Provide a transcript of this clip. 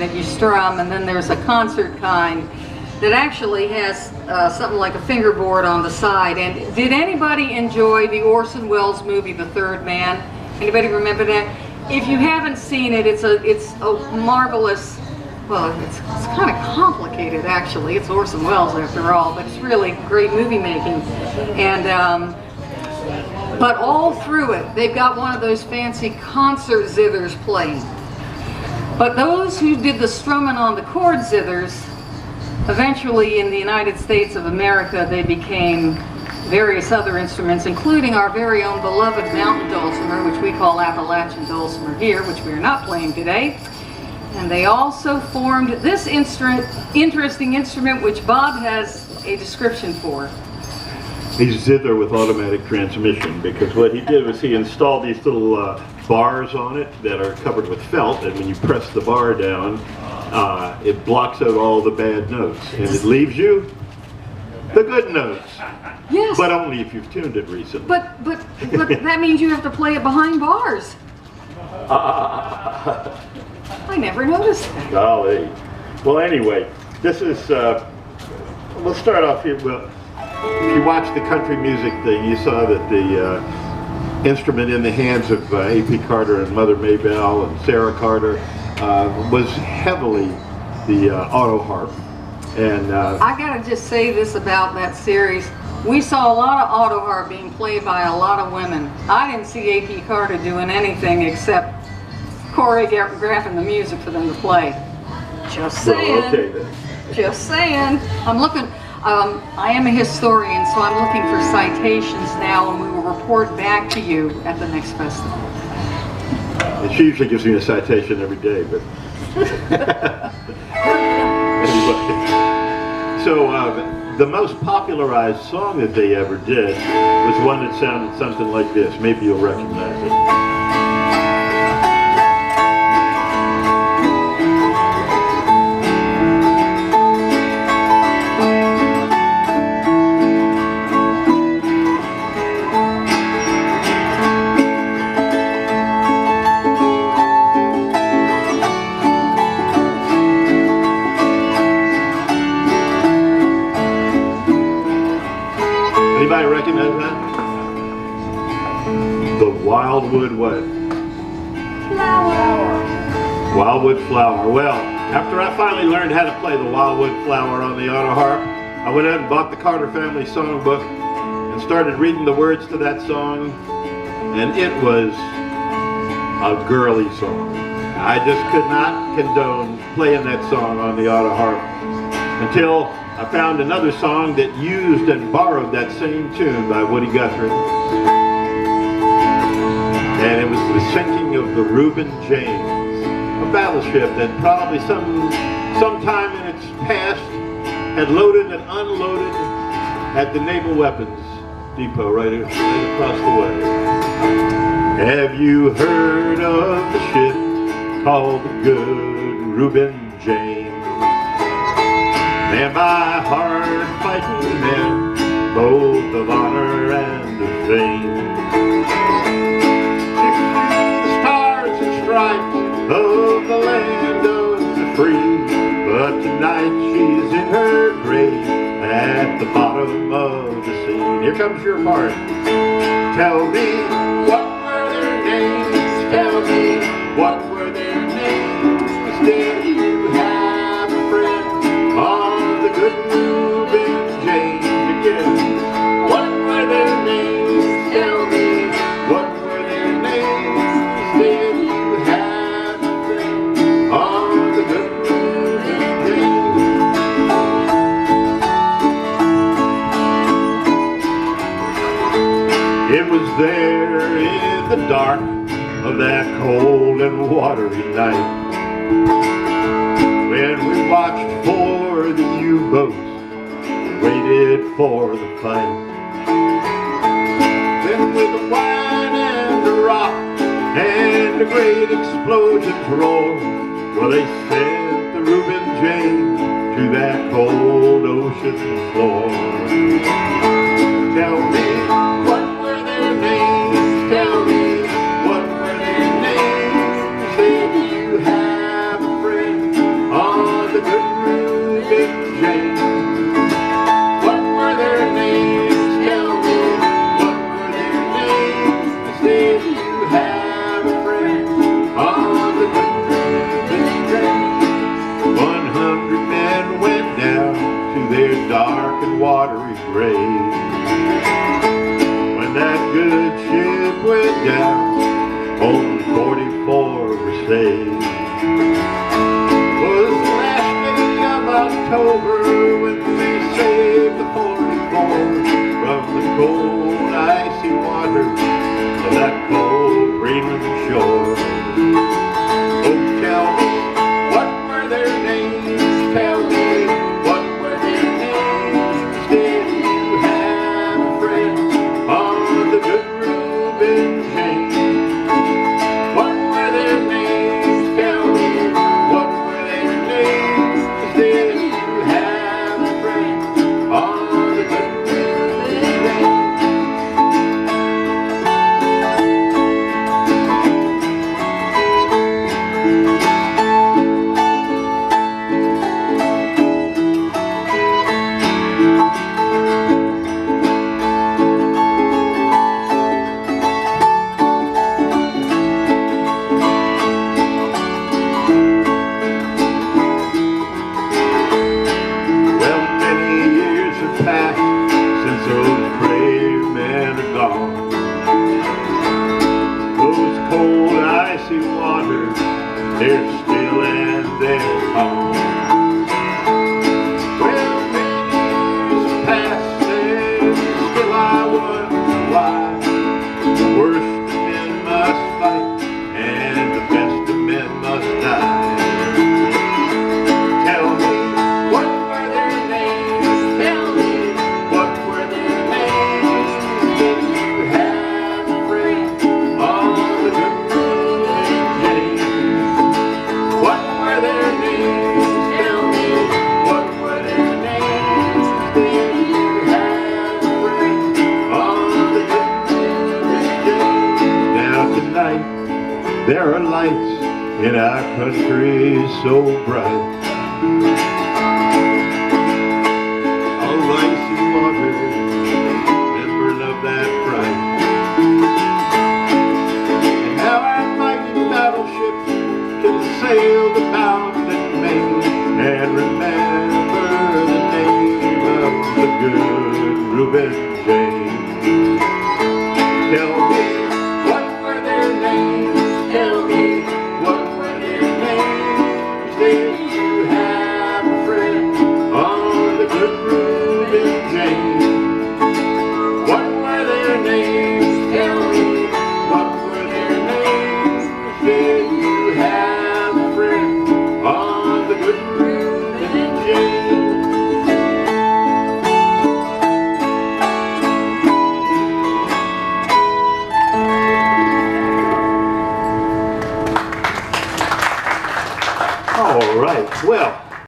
that you strum, and then there's a concert kind that actually has something like a fingerboard on the side. And did anybody enjoy the Orson Welles movie, The Third Man? Anybody remember that? If you haven't seen it, it's a marvelous, well, it's kind of complicated actually. It's Orson Welles after all, but it's really great movie making. And but all through it, they've got one of those fancy concert zithers playing. But those who did the strumming on the chord zithers, eventually in the United States of America, they became various other instruments, including our very own beloved mountain dulcimer, which we call Appalachian dulcimer here, which we are not playing today. And they also formed this interesting instrument, which Bob has a description for. A zither with automatic transmission, because what he did was he installed these little bars on it that are covered with felt, and when you press the bar down, it blocks out all the bad notes, and it leaves you the good notes. Yes. But only if you've tuned it recently. But that means you have to play it behind bars. I never noticed that. Golly. Well, anyway, this is, we'll start off here. Well, if you watch the country music thing, you saw that the instrument in the hands of A.P. Carter and Mother Maybelle and Sarah Carter was heavily the auto harp. And I gotta just say this about that series. We saw a lot of auto harp being played by a lot of women. I didn't see A.P. Carter doing anything except choreographing the music for them to play. Just saying. Well, okay then. Just saying. I'm looking. I am a historian, so I'm looking for citations now, and we will report back to you at the next festival. And she usually gives me a citation every day, but anyway. So the most popularized song that they ever did was one that sounded something like this. Maybe you'll recognize it. Anybody recognize that? The Wildwood what? Flower. Wildwood Flower. Well, after I finally learned how to play the Wildwood Flower on the auto harp, I went out and bought the Carter Family Songbook and started reading the words to that song, and it was a girly song. I just could not condone playing that song on the auto harp until I found another song that used and borrowed that same tune by Woody Guthrie. And it was the sinking of the Reuben James, a battleship that probably sometime in its past had loaded and unloaded at the Naval Weapons Depot right across the way. Have you heard of the ship called the Good Reuben James? And by hard-fighting men, both of honor and of fame. The stars and stripes of the land of the free, but tonight she's in her grave at the bottom of the sea. Here comes your part. Tell me, what were their names? Tell me, what were their names? Did you have a friend on the Good Reuben James again? What were their names? Tell me, what were their names? Did you have a friend on the Good Reuben James? It was there in the dark of that cold and watery night when we watched for the U-boats and waited for the fight. Then with the whine and the rock and the great explosions roar, well, they sent the Reuben James to that cold ocean floor. Tell me, what were their names? Tell me, what were their names? Did you have a friend good Reuben Jeanne. What were their names? Tell me, what were their names? Did you have a friend on the good Reuben train? 100 men went down to their dark and watery grave. When that good ship went down, only 44 were saved. Was the last day of October when they saved the 44 from the cold, icy waters of that cold Greenland shore. Oh, tell me, what were their names? Tell me, what were their names? Did you have a friend on the good Reuben Jeanne? What were their names? Tell me, what were their names? Did you have a friend on the good Reuben Jeanne? Well, many years have passed since those brave men are gone. Those cold, icy waters, they're still and they're calm. Well, many years have passed and still I wonder why the worst of men must fight and the best of men must die. Tell me, what were their names? Tell me, what were their names? Did you have a friend on the good Reuben Jeanne? What were their names? Tell me, what were their names? Did you have a friend on the good Reuben Jeanne? Now tonight, there are lights in our country so bright. Oh, icy water, remember of that fright. And how our mighty battleships can sail the boundless main and remember the name of the good Reuben Jeanne. Tell me, what were their names? Tell me, what were their names? Did you have a friend on the good Reuben Jeanne? What were their names? Tell me, what were their names? Did you have a friend on the good Reuben Jeanne? All right, well,